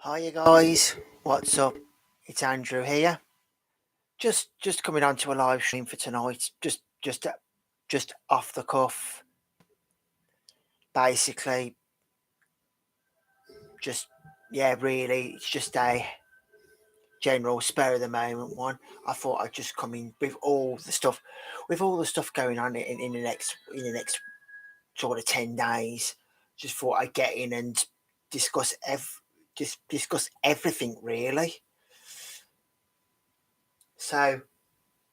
Hiya guys, what's up? It's Andrew here. Just coming on to a live stream for tonight. Just off the cuff. Basically, just really, it's just a general spur of the moment one. I thought I'd just come in with all the stuff going on in the next sort of 10 days. Just thought I'd get in and discuss discuss everything really. So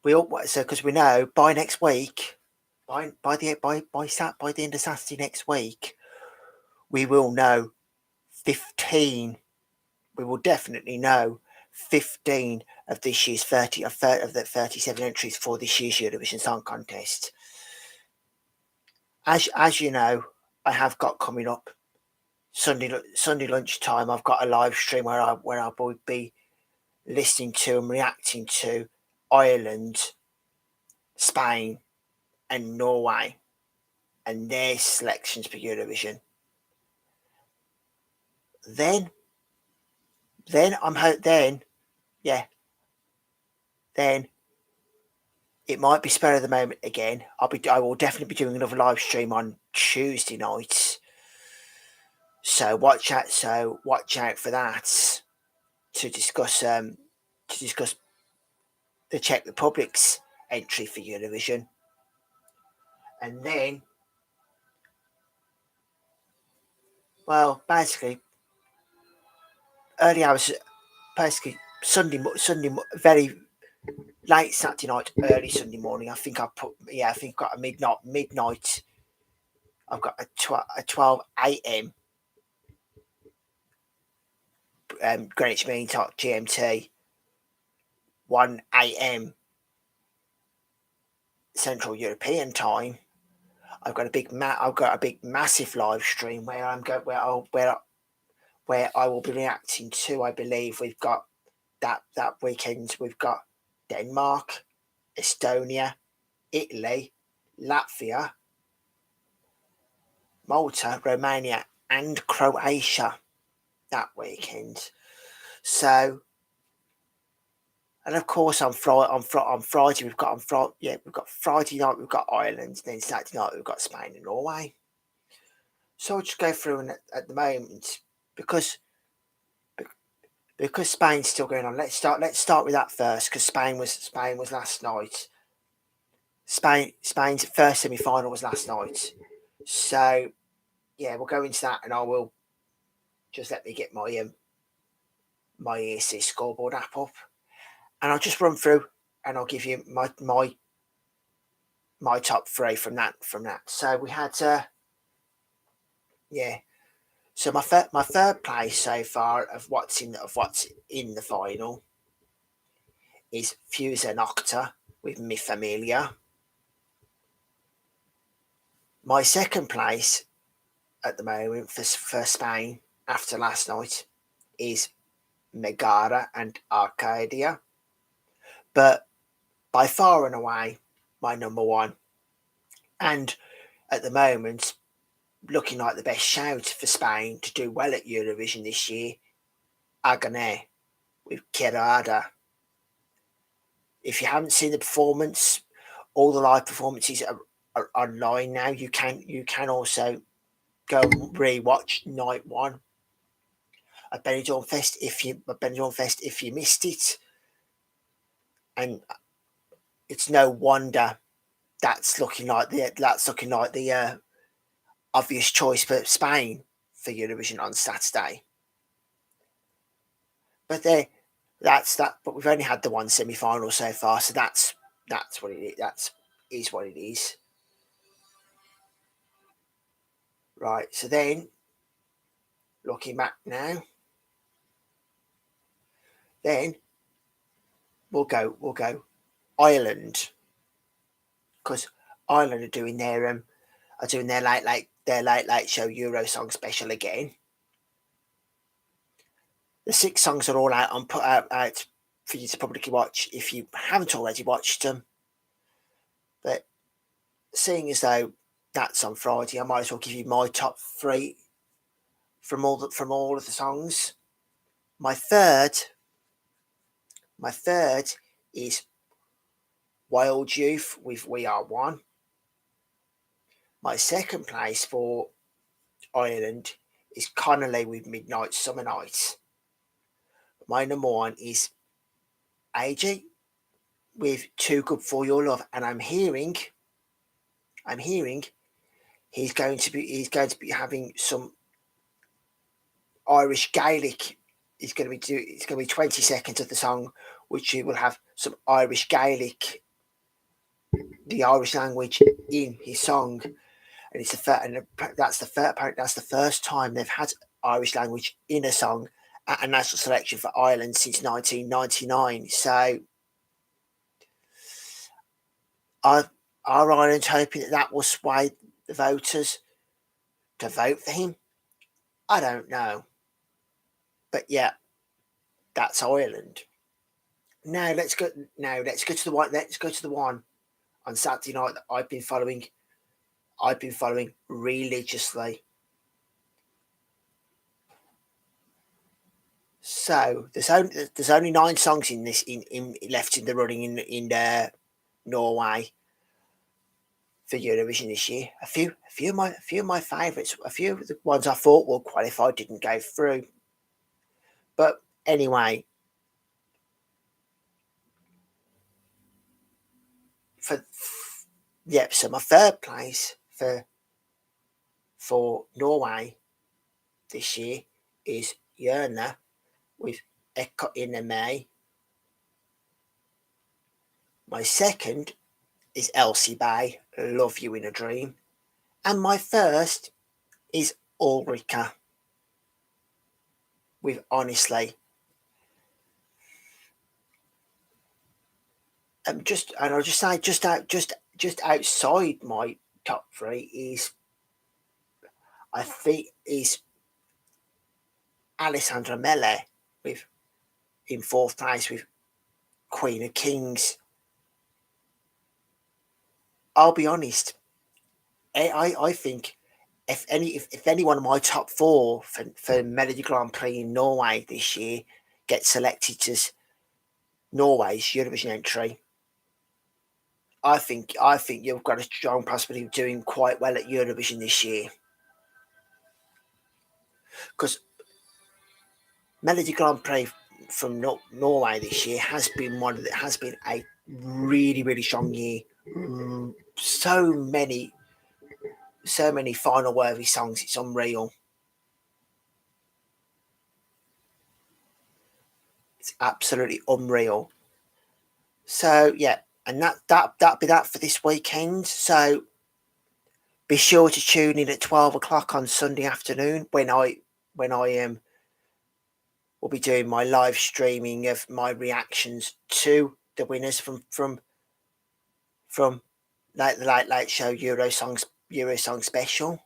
because we know by next week, by the end of Saturday next week, we will know 15. We will definitely know 15 of this year's 37 entries for this year's Eurovision Song Contest. As you know, I have got coming up Sunday lunchtime. I've got a live stream where I will be listening to and reacting to Ireland, Spain, and Norway and their selections for Eurovision. Then it might be spur of the moment again. I will definitely be doing another live stream on Tuesday nights. So watch out for that to discuss the Czech Republic's entry for Eurovision. And then, well, basically early hours, basically Sunday very late Saturday night, early Sunday morning. I think I've got a midnight. I've got a 12 a.m. Greenwich Mean Time GMT, 1 a.m. Central European Time. I've got a big massive live stream where I will be reacting to. I believe we've got that weekend. We've got Denmark, Estonia, Italy, Latvia, Malta, Romania, and Croatia that weekend. So, and of course on Friday we've got Friday night we've got Ireland, then Saturday night we've got Spain and Norway. So I'll just go through at the moment because Spain's still going on. Let's start with that first because Spain was last night. Spain's first semi-final was last night. So yeah, we'll go into that, and I will just let me get my my ESC scoreboard app up, and I'll just run through, and I'll give you my top three from that. So we had So my third place so far of what's in the final is Fusa Nocta with Mi Familia. My second place at the moment for Spain after last night is Megara and Arcadia. But by far and away, my number one, and at the moment, looking like the best shout for Spain to do well at Eurovision this year, Agane with Kirada. If you haven't seen the performance, all the live performances are online now. You can also go rewatch night one at Benidorm Fest if you missed it, and it's no wonder that's looking like the obvious choice for Spain for Eurovision on Saturday. But that's that. But we've only had the one semi-final so far, so that's what it is. That is what it is. Right. So then, looking back now, then we'll go Ireland, because Ireland are doing their late show Eurosong special again. The 6 songs are all out for you to probably watch if you haven't already watched them. But seeing as though that's on Friday, I might as well give you my top 3 from all of the songs. My third is Wild Youth with We Are One. My second place for Ireland is Connolly with Midnight Summer Nights. My number one is AJ with Too Good For Your Love, and I'm hearing he's going to be having some Irish Gaelic. It's going to be 20 seconds of the song, which he will have some Irish Gaelic, the Irish language, in his song, and that's the first time they've had Irish language in a song at a national selection for Ireland since 1999. So, are Ireland hoping that will sway the voters to vote for him? I don't know, but yeah, that's Ireland. Now let's go. To the one. Let's go to the one on Saturday night that I've been following. Religiously. So there's only 9 songs in this in left in the running in Norway for Eurovision this year. A few of my favourites. A few of the ones I thought would qualify didn't go through. But anyway, so my third place for Norway this year is Jørna with Ekko in May. My second is Elsie Bay, Love You in a Dream. And my first is Ulrika with Honestly. I'll just say just outside my top 3 is, I think, is Alessandra Mele with in 4th place with Queen of Kings. I'll be honest, I think if any one of my top 4 for Melody Grand Prix in Norway this year gets selected as Norway's Eurovision entry, I think you've got a strong possibility of doing quite well at Eurovision this year, because Melody Grand Prix from Norway this year has been a really strong year. So many final worthy songs. It's unreal. It's absolutely unreal. So yeah, and that'll be that for this weekend. So be sure to tune in at 12 o'clock on Sunday afternoon when I will be doing my live streaming of my reactions to the winners from like the Late Show Eurosong special,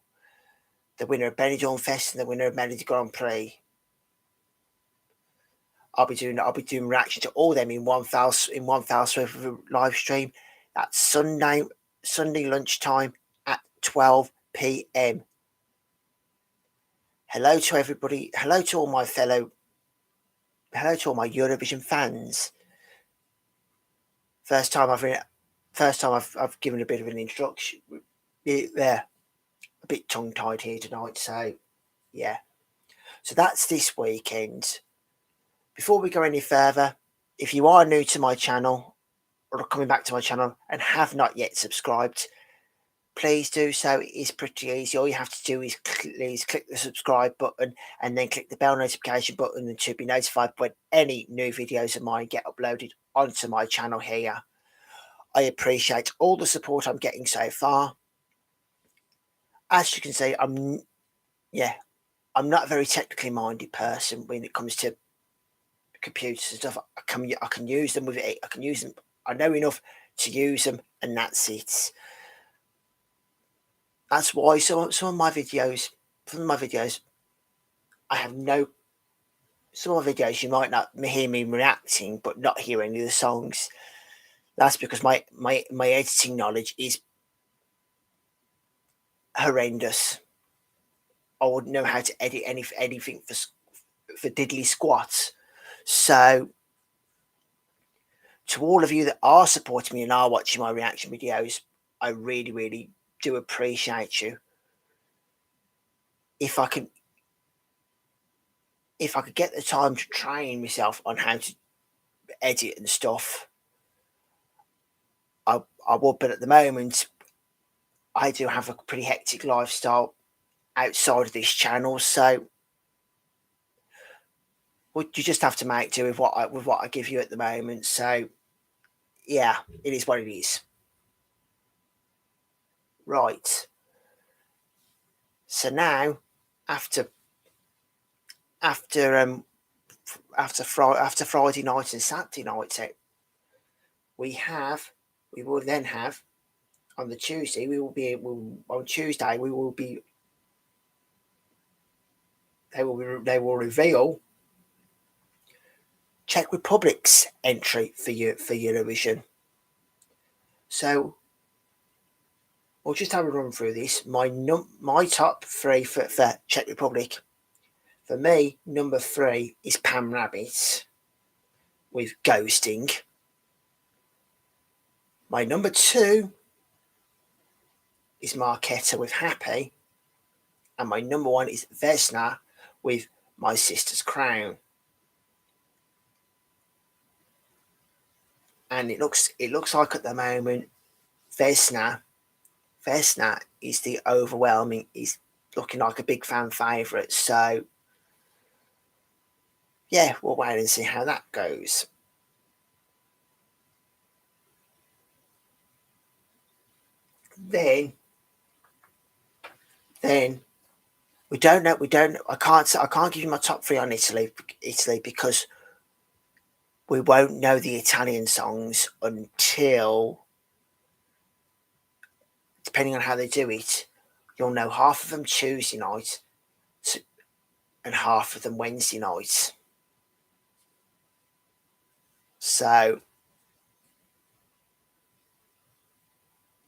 the winner of Benidorm Fest and the winner of Melody Grand Prix. I'll be doing reaction to all of them in one foul swoop of a live stream. That's Sunday lunchtime at 12 p.m. Hello to everybody. Hello to all my Eurovision fans. First time I've given a bit of an introduction. Yeah, a bit tongue-tied here tonight. So yeah. So that's this weekend. Before we go any further, if you are new to my channel or coming back to my channel and have not yet subscribed, please do so. It is pretty easy. All you have to do is click the subscribe button and then click the bell notification button to be notified when any new videos of mine get uploaded onto my channel here. I appreciate all the support I'm getting so far. As you can see, I'm not a very technically minded person when it comes to computers and stuff. I can use them with it. I can use them. I know enough to use them, and that's it. That's why some of my videos, I have no. Some of my videos you might not hear me reacting, but not hear any of the songs. That's because my editing knowledge is horrendous. I wouldn't know how to edit anything for diddly squats. So to all of you that are supporting me and are watching my reaction videos, I really, really do appreciate you. If I could get the time to train myself on how to edit and stuff, I would. But at the moment, I do have a pretty hectic lifestyle outside of this channel, so you just have to make do with what I give you at the moment. So yeah, it is what it is. Right. So now, after Friday night and Saturday night out, we will then have on the Tuesday. On Tuesday we will be. They will reveal Czech Republic's entry for Eurovision. So we'll just have a run through this. My top three for Czech Republic. For me, number 3 is Pam Rabbit with Ghosting. My number 2 is Marketa with Happy. And my number 1 is Vesna with My Sister's Crown. And it looks like at the moment Vesna is the overwhelming, is looking like a big fan favourite. So yeah, we'll wait and see how that goes. Then we don't know. I can't give you my top 3 on Italy because we won't know the Italian songs until, depending on how they do it, you'll know half of them Tuesday night and half of them Wednesday night. So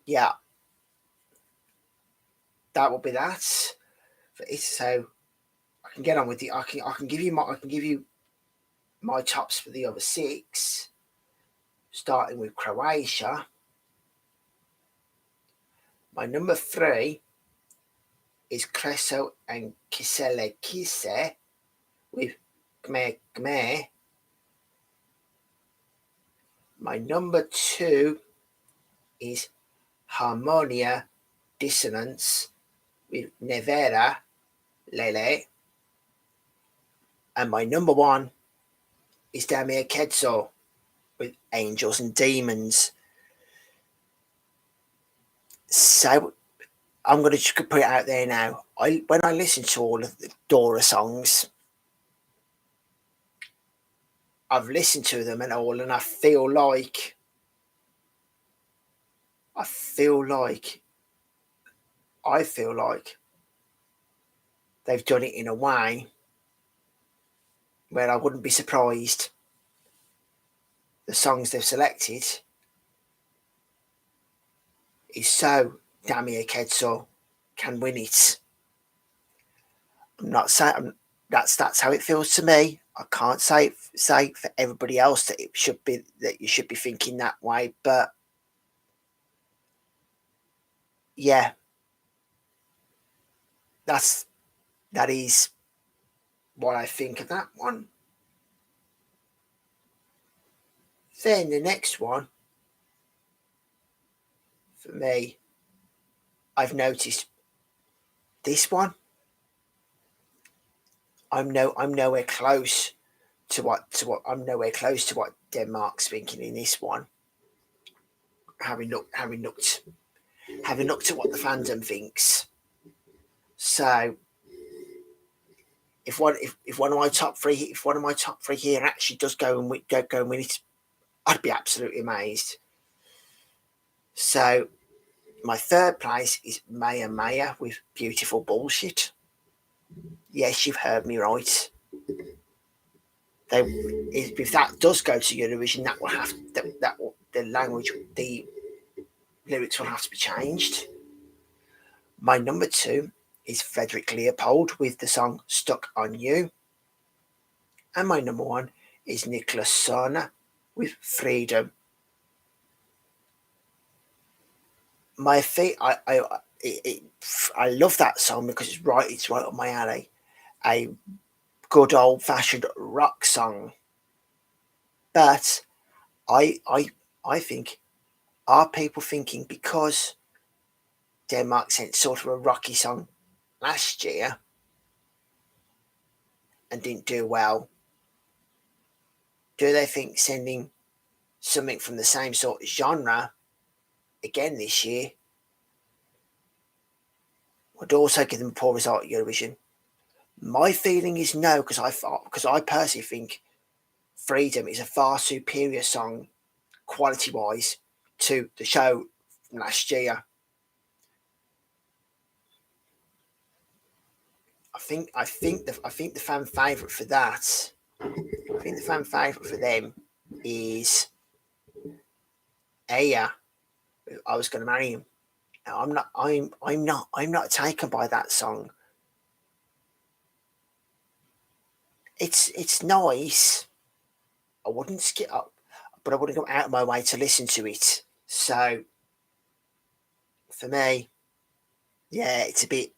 yeah, that will be that for it. So I can get on with I can give you my tops for the other 6, starting with Croatia. My number 3 is Creso and Kisele Kise with Gme Gme. My number 2 is Harmonia Dissonance with Nevera Lele. And my number 1 is Damir Kedzo with Angels and Demons. So I'm going to put it out there now. When I listen to all of the Dora songs, I've listened to them and all, and I feel like they've done it in a way where I wouldn't be surprised the songs they've selected is so Damir Kedzo can win it. I'm not saying that's how it feels to me. I can't say for everybody else that you should be thinking that way, but yeah, that is what I think of that one. Then the next one for me, I've noticed this one. I'm nowhere close to what Denmark's thinking in this one. Having looked at what the fandom thinks. So if one of my top 3 here actually does go and win it, I'd be absolutely amazed. So my 3rd place is Maya Maya with Beautiful Bullshit. Yes, you've heard me right. If that does go to Eurovision, the lyrics will have to be changed. My number 2 is Frederick Leopold with the song Stuck on You. And my number one is Nicholas Sarna with Freedom. My feet, I love that song because it's right up my alley. A good old fashioned rock song. But I I I think, are people thinking because Denmark sent sort of a rocky song last year and didn't do well, do they think sending something from the same sort of genre again this year would also give them a poor result at Eurovision? My feeling is no, because I personally think Freedom is a far superior song quality wise to the show from last year. I think the fan favourite for that. I think the fan favourite for them is Aya. I was going to marry him. Now, I'm not. I'm not taken by that song. It's nice. I wouldn't skip up, but I wouldn't go out of my way to listen to it. So for me, yeah, it's a bit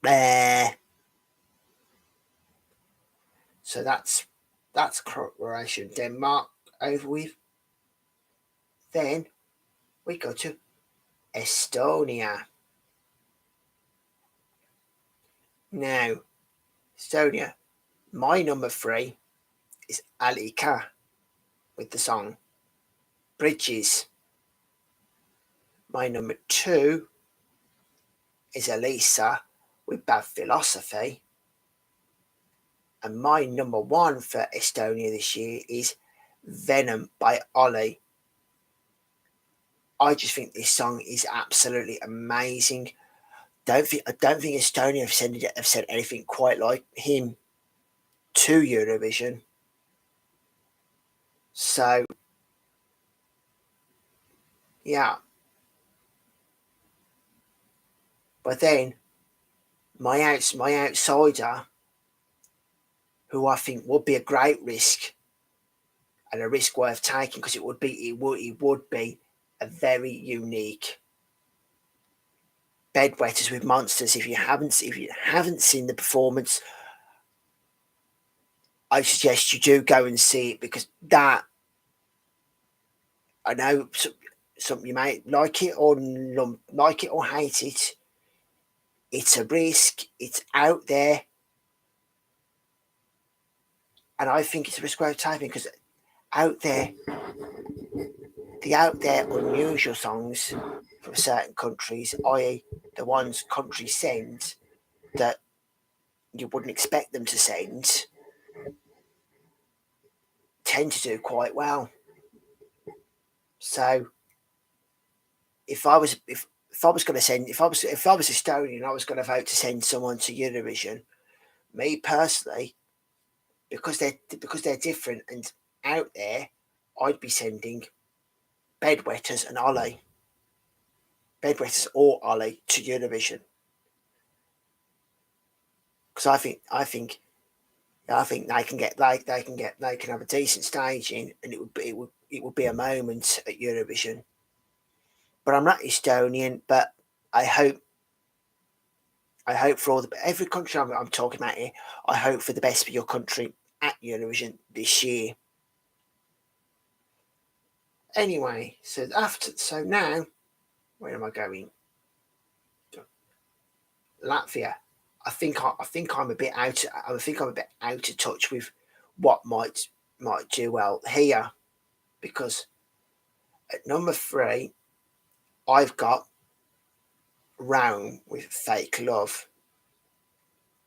there. So that's Croatia and Denmark over with. Then we go to Estonia. Now, Estonia, my number three is Alika with the song Bridges. My number two is Elisa with Bad Philosophy. And my number one for Estonia this year is Venom by Ollie. I just think this song is absolutely amazing. I don't think Estonia have said anything quite like him to Eurovision. So yeah. But then my outsider, who I think would be a great risk and a risk worth taking, because it would be a very unique Bedwetters with Monsters. If you haven't seen the performance, I suggest you do go and see it, because that, I know some you may like it or hate it. It's a risk. It's out there, and I think it's a risk worth taking, because out there, the out there unusual songs from certain countries, i.e., the ones countries send that you wouldn't expect them to send, tend to do quite well. So if I was going to send, if I was Estonian and I was going to vote to send someone to Eurovision, me personally, because they're different and out there, I'd be sending Bedwetters and Ollie, Bedwetters or Ollie to Eurovision, because I think they can have a decent staging, and it would be a moment at Eurovision. But I'm not Estonian, but I hope for every country I'm talking about here, I hope for the best for your country at Eurovision this year. Anyway, so now, where am I going? Latvia. I'm a bit out. I think I'm a bit out of touch with what might do well here, because at number three, I've got Rome with Fake Love.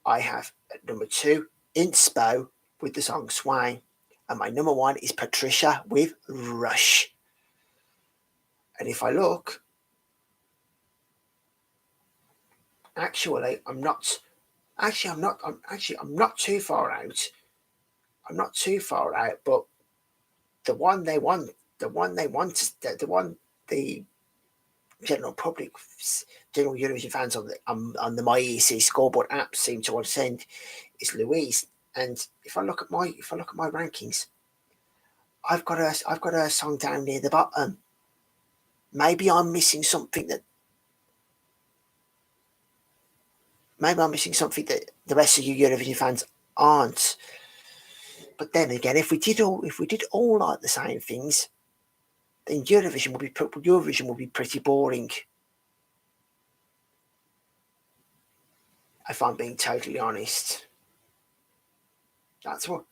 I have at number two Inspo with the song Sway. And my number one is Patricia with Rush. And if I look, I'm not too far out. I'm not too far out, but the one the general public, general Eurovision fans on the MyEC scoreboard app seem to want to send is Louise. And if I look at my rankings, I've got a song down near the bottom. Maybe I'm missing something that the rest of you Eurovision fans aren't. But then again, if we did all like the same things, then Eurovision would be pretty boring. If I'm being totally honest, that's what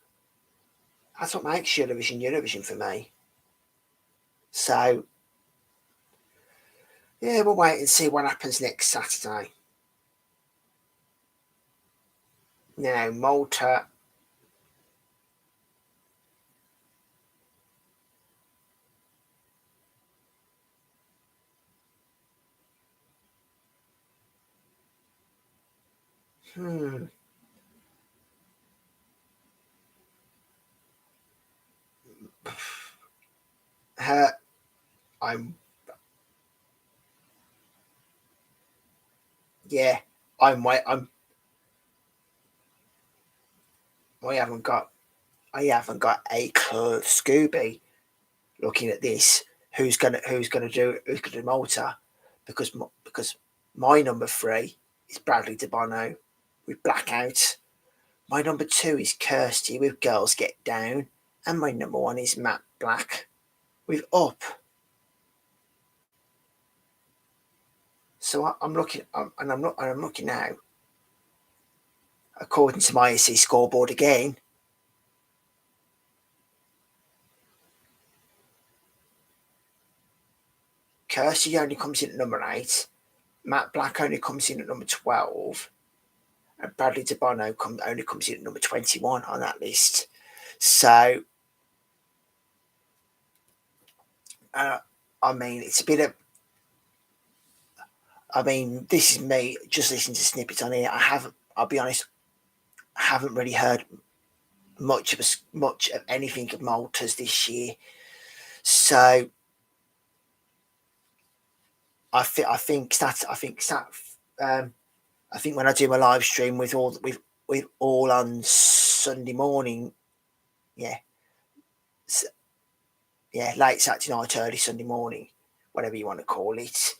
makes Eurovision for me. So yeah, we'll wait and see what happens next Saturday. Now Malta. Her, I'm yeah, I'm wait. I haven't got a clue, Scooby. Looking at this, who's gonna do Malta, because my number 3 is Bradley De Bono with Blackout. My number 2 is Kirsty with Girls Get Down, and my number 1 is Matt Black with Up. So I'm looking, and I'm looking now. According to my SC scoreboard again, Kirsty only comes in at number 8, Matt Black only comes in at number 12, and Bradley De Bono only comes in at number 21 on that list. So, I mean, it's a bit of. I mean, this is me just listening to snippets on here. I'll be honest, I haven't really heard much of anything of Malta's this year. So, I think when I do my live stream with all on Sunday morning, yeah, late Saturday night, early Sunday morning, whatever you want to call it.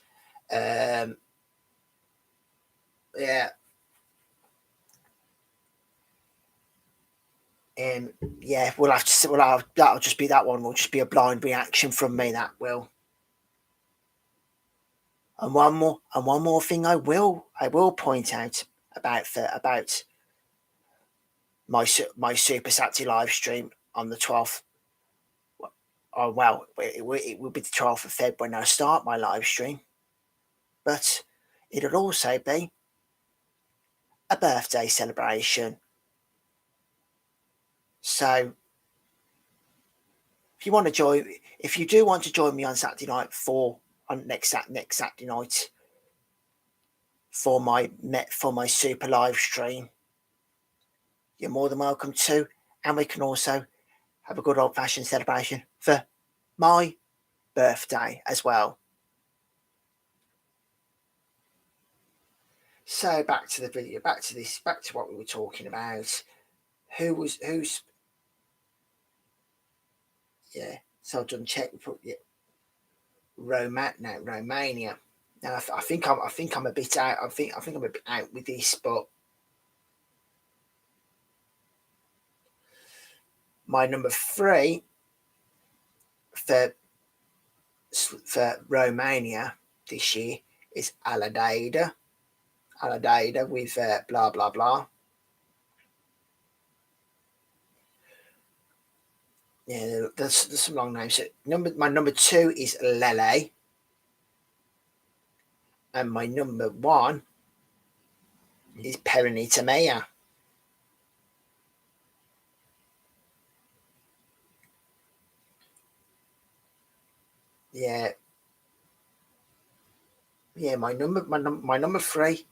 Yeah. Yeah, we'll have to see. That'll just be that one. Will just be a blind reaction from me. That will. And one more thing, I will point out about my Super Saturday live stream on the 12th. Oh well, it will be the 12th of Feb when I start my live stream, but it'll also be a birthday celebration. So if you do want to join me on Saturday night next Saturday night for my super live stream, you're more than welcome to, and we can also have a good old fashioned celebration for my birthday as well. So back to the video, back to what we were talking about. Who's yeah? So I've done Czech Republic, Romania. Now I think I'm a bit out. I think I'm a bit out with this, but my number 3 for Romania this year is Aladada with blah blah blah. Yeah, there's some long names. So my number 2 is Lele, and my number 1 is Peronita Mea. Yeah, my number 3.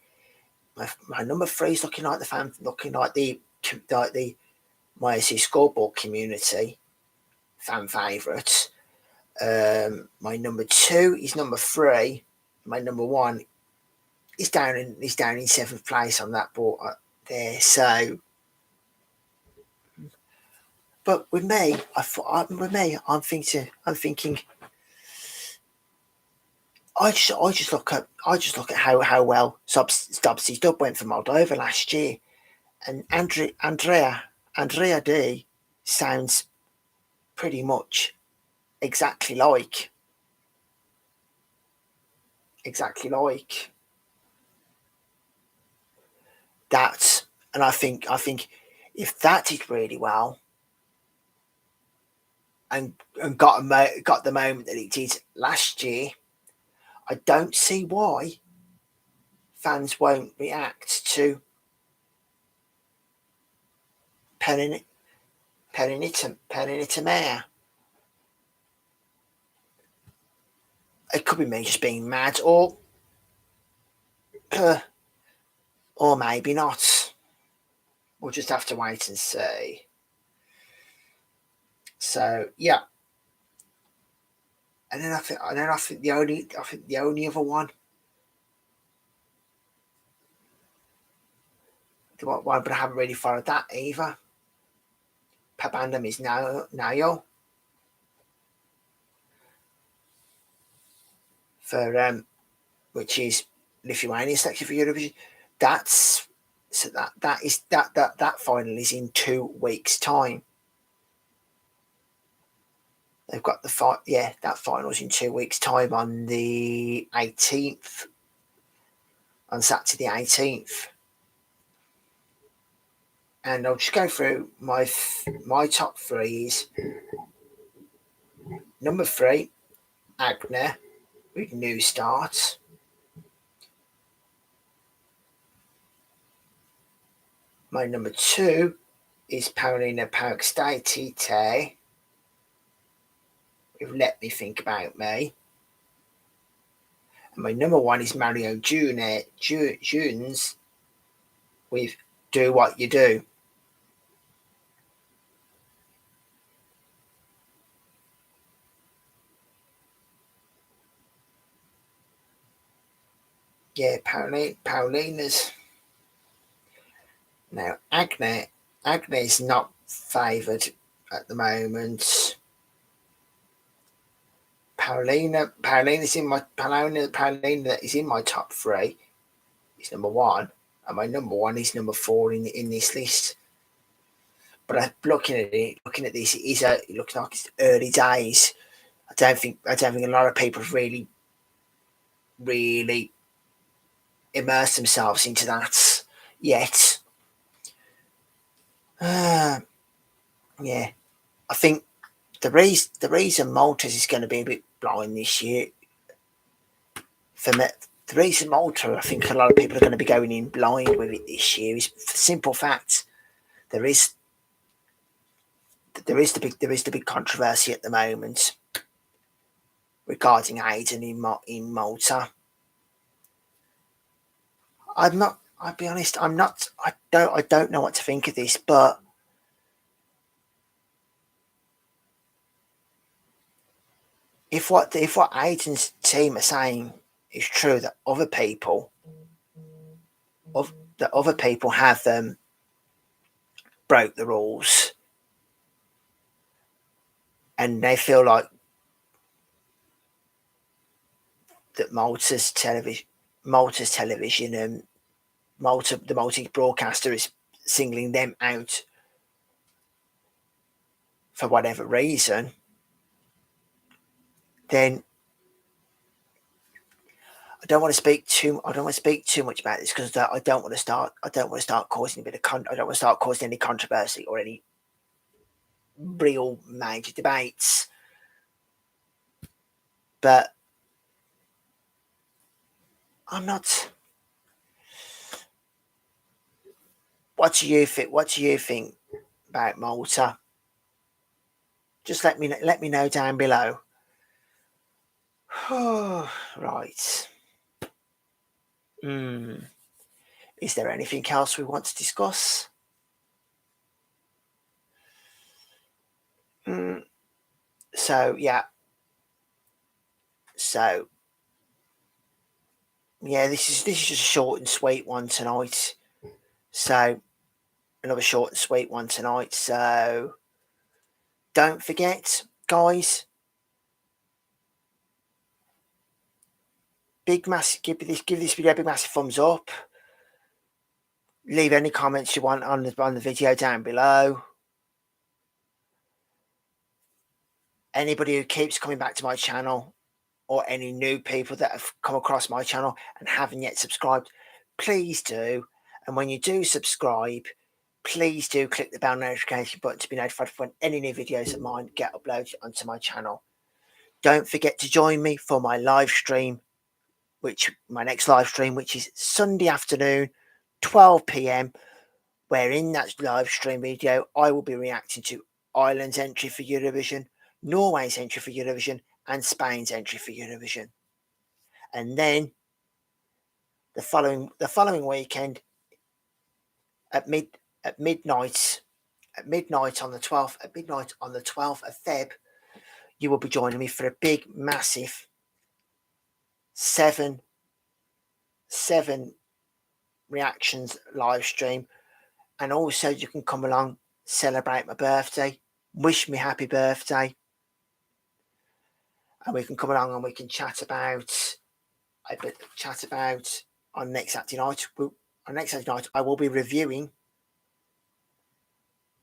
My number 3 is looking like the my SC scoreboard community fan favourites. My number 2 is number 3. My number 1 is down in 7th place on that board there. So But with me, I'm thinking. I just look at how well Stubbsy Dub went for Moldova last year, and Andrea D sounds pretty much exactly like that. And I think if that did really well and got the moment that it did last year, I don't see why fans won't react to Perinitamea. It could be me just being mad, or maybe not. We'll just have to wait and see. So yeah, and then I think the only other one, but I haven't really followed that either. Pabandum is Nayo for which is Lithuania selected for Eurovision. That's so that final is in 2 weeks' time. They've got that final's in 2 weeks' time on the 18th, on Saturday the 18th. And I'll just go through my top three. Is number 3, Agner with New Start. My number 2 is Paulina Paukstay with Let Me Think About Me. And my number 1 is Mario Junes with Do What You Do. Yeah, Paulina's. Now, Agnes is not favoured at the moment. Paulina is in my top 3. Is number 1, and my number 1 is number 4 in this list. But looking at this, it looks like it's early days. I don't think a lot of people have really immersed themselves into that yet. Yeah, I think the reason Malta's is going to be a bit blind this year, for me, the reason Malta, I think a lot of people are going to be going in blind with it this year, is for the simple fact there is the big controversy at the moment regarding Aiden in Malta. I'll be honest, I don't know what to think of this, but if what Aiden's team are saying is true, that other people have broke the rules, and they feel like that Malta's television and the Maltese broadcaster is singling them out for whatever reason, then I don't want to speak too much about this, because I don't want to start causing any controversy or any real major debates. But I'm not. What do you think about Malta? Just let me know down below. Right. Is there anything else we want to discuss? So yeah. This is just a short and sweet one tonight. So another short and sweet one tonight. So Don't forget, guys, give this video a big massive thumbs up. Leave any comments you want on the video down below. Anybody who keeps coming back to my channel, or any new people that have come across my channel and haven't yet subscribed, please do. And when you do subscribe, please do click the bell notification button to be notified when any new videos of mine get uploaded onto my channel. Don't forget to join me for my live stream, my next live stream, which is Sunday afternoon, 12 p.m, where in that live stream video, I will be reacting to Ireland's entry for Eurovision, Norway's entry for Eurovision, and Spain's entry for Eurovision. And then the following weekend at midnight on the 12th of Feb, you will be joining me for a big, massive seven reactions live stream. And also you can come along, celebrate my birthday, wish me happy birthday, and we can come along and we can chat about on next Saturday night. On next Saturday night, I will be reviewing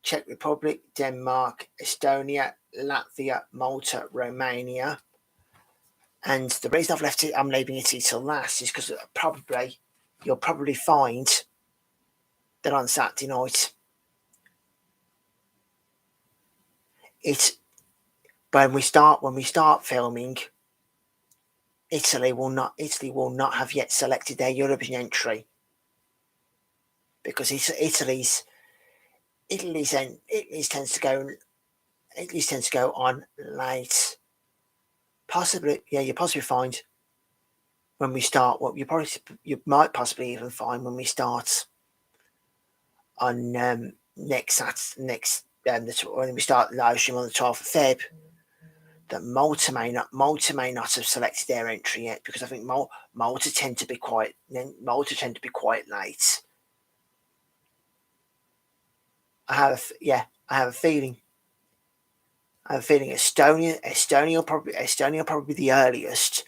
Czech Republic, Denmark, Estonia, Latvia, Malta, Romania. And the reason I'm leaving it till last is because you'll probably find that on Saturday night, when we start filming, Italy will not have yet selected their Eurovision entry, because Italy's tends to go on late. Possibly, yeah, you possibly find when we start what you might possibly even find when we start on when we start the live stream on the 12th of Feb, that Malta may not have selected their entry yet, because I think Malta tend to be quite late. I have a feeling Estonia will probably be the earliest.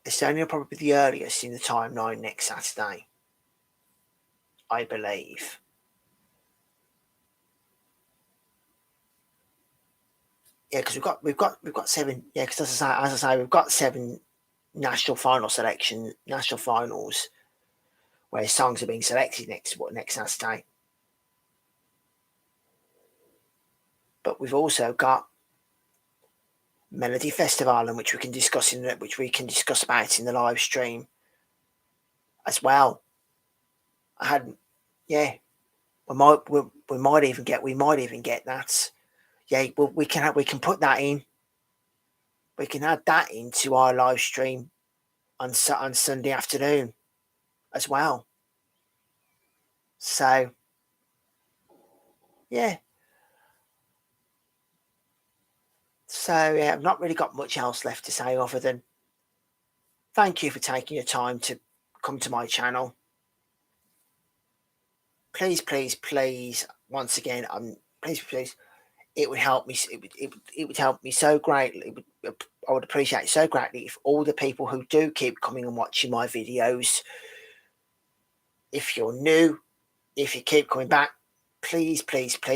Estonia will probably be the earliest in the timeline next Saturday, I believe. Yeah, because we've got 7. Yeah, because as I say, we've got 7 national finals where songs are being selected next Saturday. But we've also got Melody Festival, which we can discuss about in the live stream as well. We might even get that. Yeah, well, we can put that in. We can add that into our live stream on Sunday afternoon as well. So, yeah. So, yeah, I've not really got much else left to say other than thank you for taking your time to come to my channel. Please, once again, please, it would help me. It would help me so greatly. I would appreciate it so greatly if all the people who do keep coming and watching my videos, if you're new, if you keep coming back, please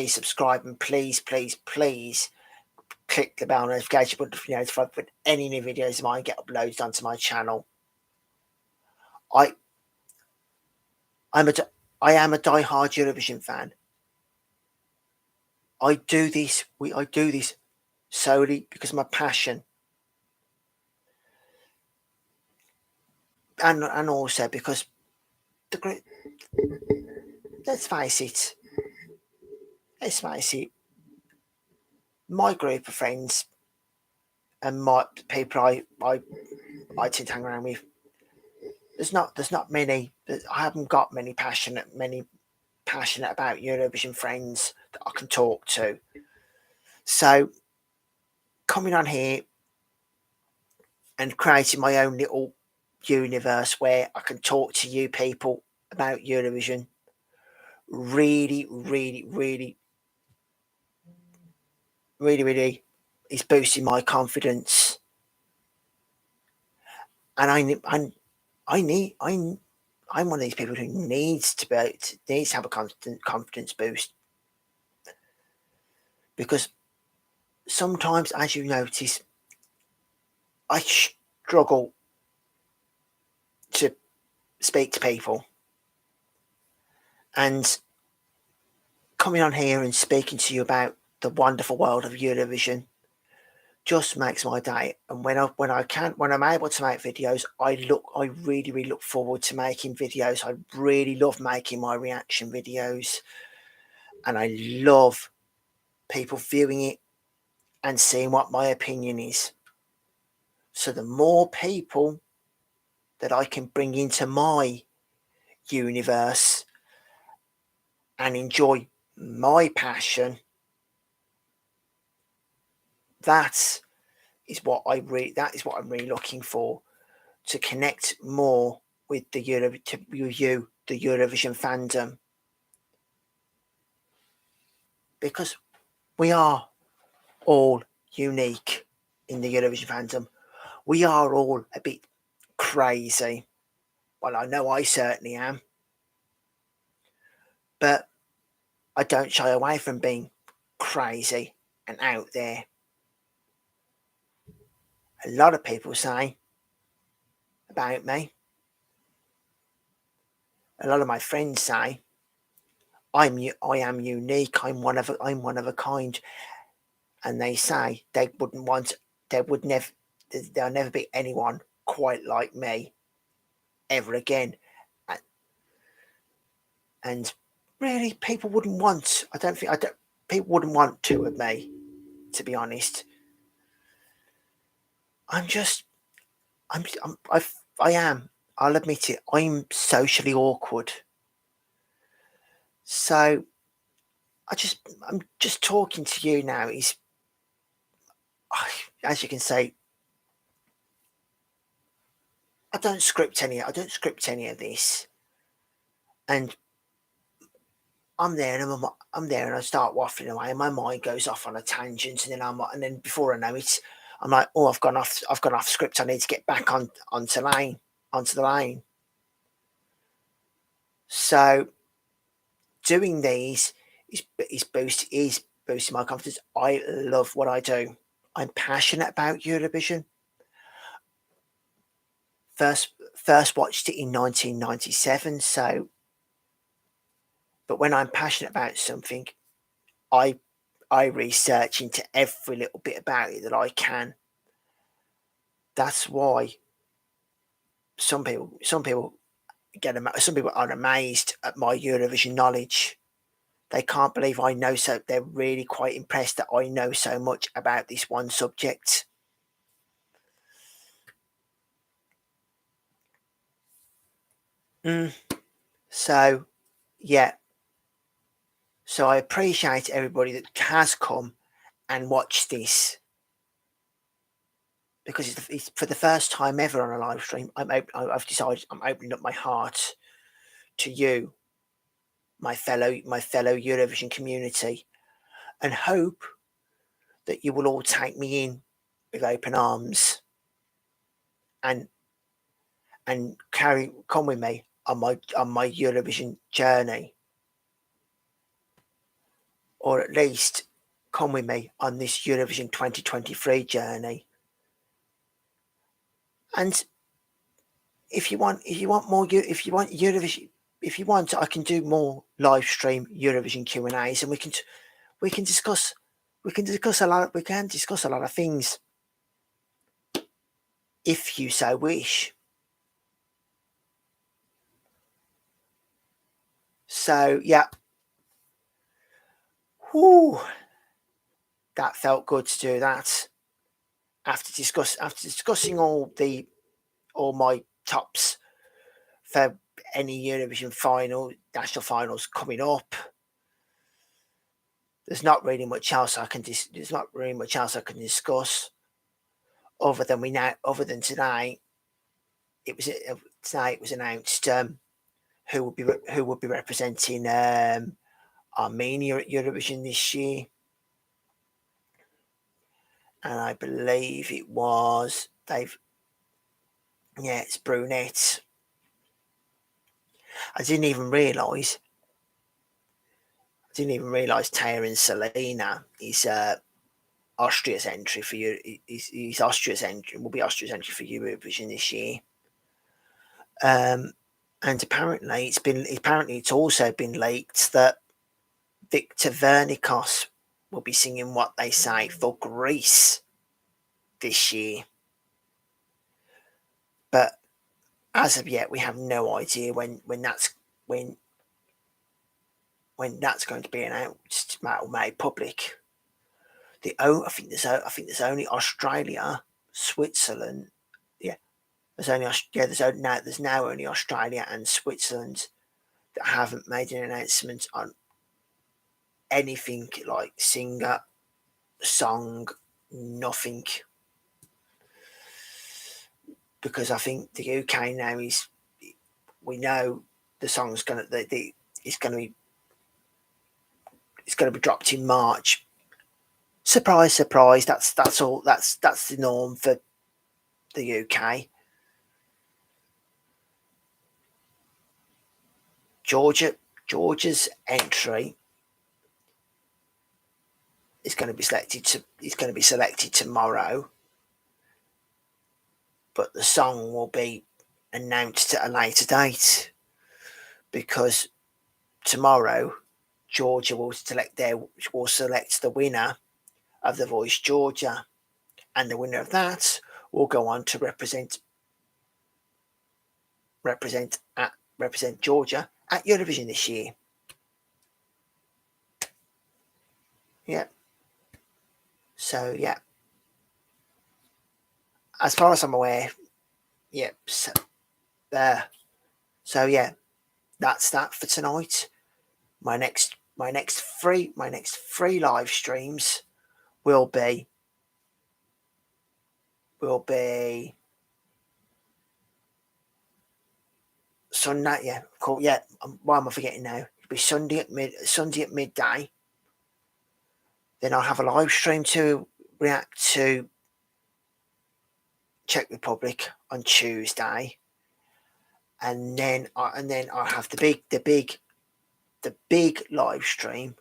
subscribe, and please click the bell notification button to be notified when any new videos of mine get uploaded onto my channel. I am a die-hard Eurovision fan. I do this solely because of my passion, and also because let's face it, my group of friends and my people I tend to hang around with, there's not many. I haven't got many passionate about Eurovision friends that I can talk to. So coming on here and creating my own little universe where I can talk to you people about Eurovision really, really, really, really, really is boosting my confidence. And I'm one of these people who needs to have a constant confidence boost, because sometimes, as you notice, I struggle to speak to people, and coming on here and speaking to you about the wonderful world of Eurovision just makes my day. And when I'm able to make videos, I really, really look forward to making videos. I really love making my reaction videos, and I love people viewing it and seeing what my opinion is. So the more people that I can bring into my universe and enjoy my passion, that that is what I'm really looking for, to connect more with the the Eurovision fandom, because we are all unique in the Eurovision fandom. We are all a bit crazy. Well, I know I certainly am, but I don't shy away from being crazy and out there. A lot of people say about me, a lot of my friends say I am unique. I'm one of a kind, and they say they would never, there'll never be anyone quite like me ever again. And really, people wouldn't want. I don't. People wouldn't want two of me, to be honest. I'm just. I am. I'll admit it. I'm socially awkward. So I'm just talking to you now. As you can see, I don't script any. I don't script any of this, and I'm there and I'm there and I start waffling away and my mind goes off on a tangent, and then before I know it, I'm like, oh, I've gone off script. I need to get back onto the lane. So doing these is boosting my confidence. I love what I do. I'm passionate about Eurovision. First watched it in 1997. So, but when I'm passionate about something, I I research into every little bit about it that I can. That's why some people some people are amazed at my Eurovision knowledge. They can't believe I know so. They're really quite impressed that I know so much about this one subject. So, yeah. So I appreciate everybody that has come and watched this, because it's for the first time ever on a live stream. I've decided I'm opening up my heart to you, my fellow Eurovision community, and hope that you will all take me in with open arms and come with me on my Eurovision journey, or at least come with me on this Eurovision 2023 journey. And if you want more, if you want Eurovision, if you want, I can do more live stream Eurovision Q and A's, and we can discuss we can discuss a lot of things if you so wish. So yeah, whoo, that felt good to do that. After discussing all my tops for any Eurovision national finals coming up, there's not really much else there's not really much else I can discuss, other than today. Today it was announced who will be representing Armenia at Eurovision this year, and I believe it's brunette. I didn't even realise Taya and Selena is Austria's entry for you. Is Austria's entry will be Austria's entry for Eurovision this year. And apparently it's also been leaked that Victor Vernikos will be singing What They Say for Greece this year. But as of yet, we have no idea when that's going to be announced or made public. I think there's only Australia, Switzerland. Yeah, there's now only Australia and Switzerland that haven't made an announcement on anything like singer, song, nothing. Because I think the UK now we know the song's it's going to be dropped in March. Surprise, surprise. That's all. That's the norm for the UK. Georgia's entry is going to be selected tomorrow, but the song will be announced at a later date because tomorrow Georgia will select the winner of The Voice Georgia, and the winner of that will go on to represent Georgia at Eurovision this year. Yeah. So yeah, as far as I'm aware, yeah. So yeah, that's that for tonight. My next three live streams will be Sunday. Yeah, cool. Yeah, why am I forgetting now? It'll be Sunday at midday. Then I'll have a live stream to react to Czech Republic on Tuesday, and then I'll have the big live stream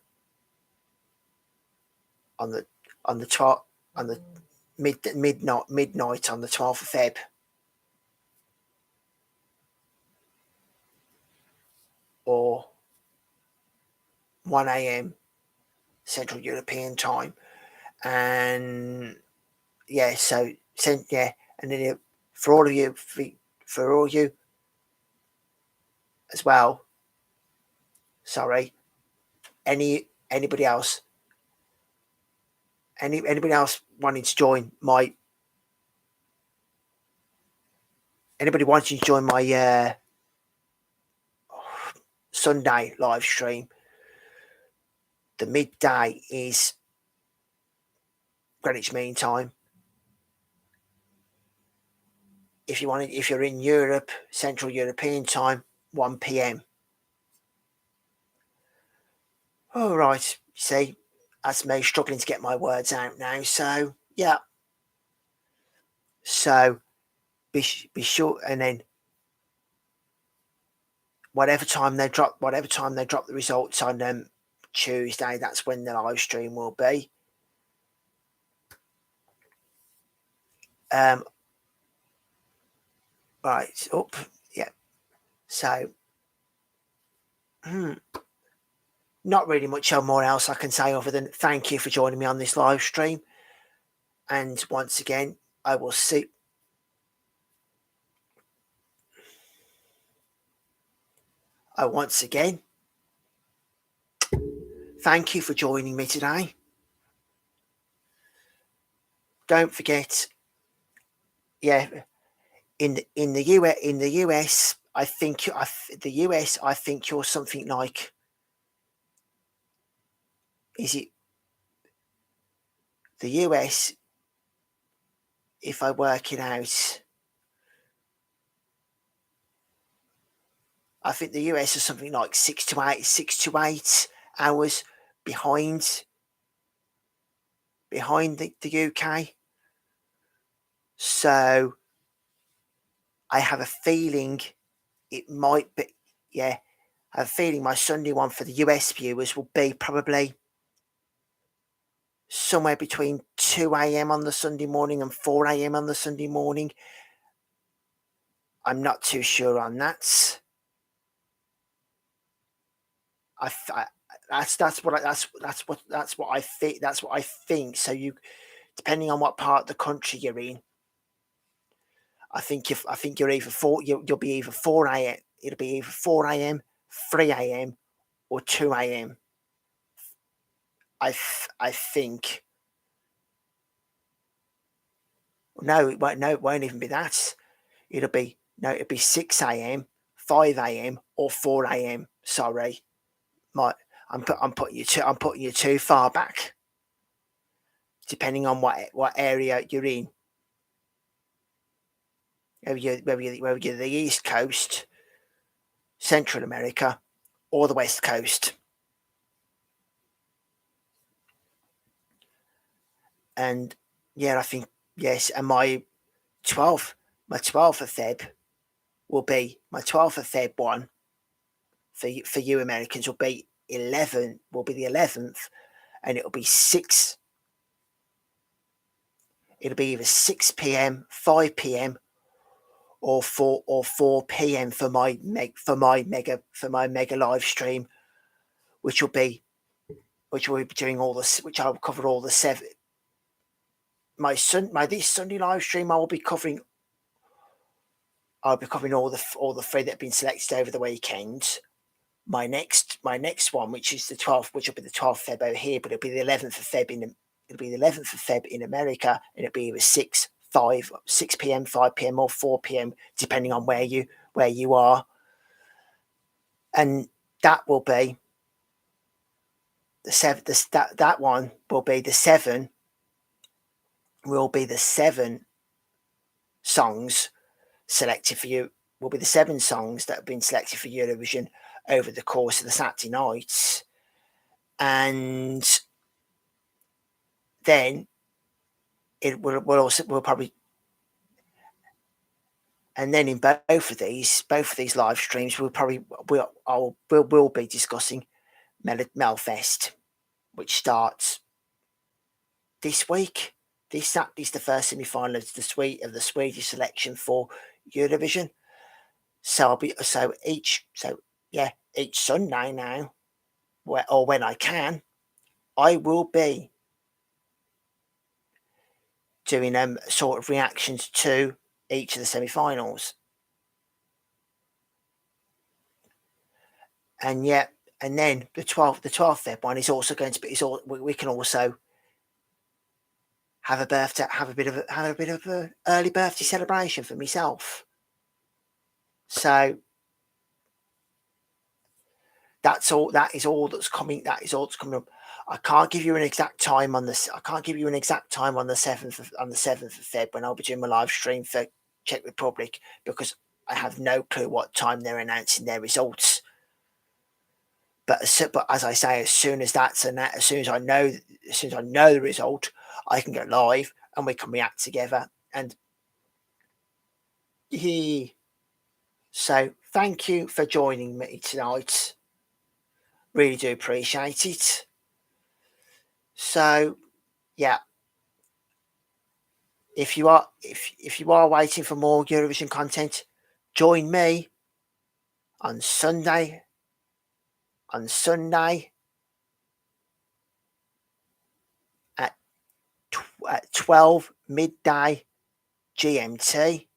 on the midnight on the 12th of Feb. Or 1 a.m. Central European time, and yeah, and then for all you as well. Sorry, anybody else wanting to join my Sunday live stream? The midday is Greenwich Mean Time. If you're in Europe, Central European Time, 1 p.m. All right. See, that's me struggling to get my words out now. So yeah. So be sure, and then whatever time they drop the results on Tuesday, that's when the live stream will be. Right up, yeah. So, not really much more else I can say other than thank you for joining me on this live stream. And once again, I will see. Once again, thank you for joining me today. Don't forget, yeah, in the US, I think you're something like, is it the US? If I work it out, I think the US is something like 6 to 8 hours behind the UK. So I have a feeling it might be, yeah, I have a feeling my Sunday one for the US viewers will be probably somewhere between 2 a.m. on the Sunday morning and 4 a.m. on the Sunday morning. I'm not too sure on that. I that's what I think. That's what I think. So you, depending on what part of the country you're in, I think you're either you'll be either 4 a.m. It'll be either 4 a.m., 3 a.m., or 2 a.m. I think. No, it won't. No, it won't even be that. It'll be no. It'll be 6 a.m., 5 a.m., or 4 a.m. Sorry, my I'm putting you too far back. Depending on what area you're in, whether you're the East Coast, Central America, or the West Coast. And yeah, I think yes. And 12th, my 12th of Feb will be my 12th of Feb one for you Americans will be the 11th, and it'll be six. It'll be either 6 p.m., 5 p.m., or 4 p.m. for my mega live stream, which will be doing all the which I'll cover all the seven. My this Sunday live stream I'll be covering all the three that have been selected over the weekend. My next one, which is the 12th, which will be the 12th Feb over here, but it'll be the 11th of Feb in America, and it'll be either 6 p.m., 5 p.m., or 4 p.m. depending on where you are, and that will be the seven. That one will be the seven. Will be the seven songs selected for you. Will be the seven songs that have been selected for Eurovision over the course of the Saturday nights, and then it will probably, and then in both of these live streams we'll be discussing Melfest, which starts this week. This Saturday's the first semi-final of the Swedish selection for Eurovision. So each Sunday now, or when I can, I will be doing sort of reactions to each of the semi-finals. And then the 12th Feb one is also going to be. We can also have a bit of a early birthday celebration for myself. So that's all. That is all that's coming. That is all that's coming up. I can't give you an exact time on this. I can't give you an exact time on the 7th of Feb when I'll be doing my live stream for Czech Republic, because I have no clue what time they're announcing their results. But as I say, as soon as I know the result, I can go live and we can react together. And so thank you for joining me tonight. Really do appreciate it. So yeah, if you are waiting for more Eurovision content, join me on Sunday at 12 midday GMT.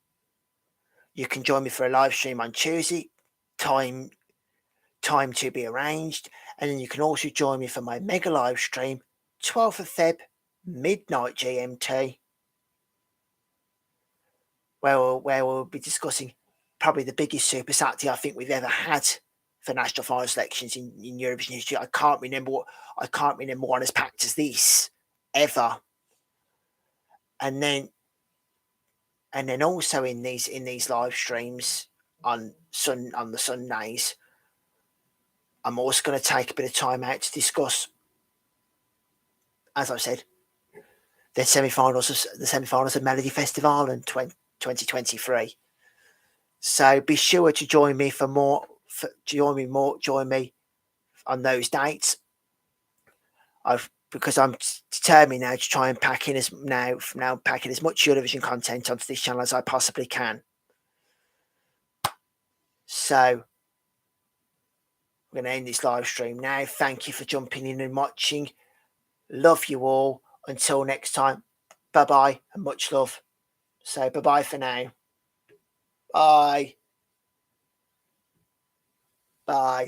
You can join me for a live stream on Tuesday, time to be arranged, and then you can also join me for my mega live stream 12th of Feb midnight GMT, where we'll be discussing probably the biggest Super Saturday I think we've ever had for national final selections in Eurovision history. I can't remember one as packed as this ever. And then also in these live streams on on the Sundays. I'm also going to take a bit of time out to discuss, as I said, the semi-finals of Melody Festival in 2023. So be sure to join me join me on those dates. Because I'm determined now to try and pack in as much Eurovision content onto this channel as I possibly can. So I'm going to end this live stream now. Thank you for jumping in and watching. Love you all. Until next time, bye-bye and much love. So bye-bye for now. Bye. Bye.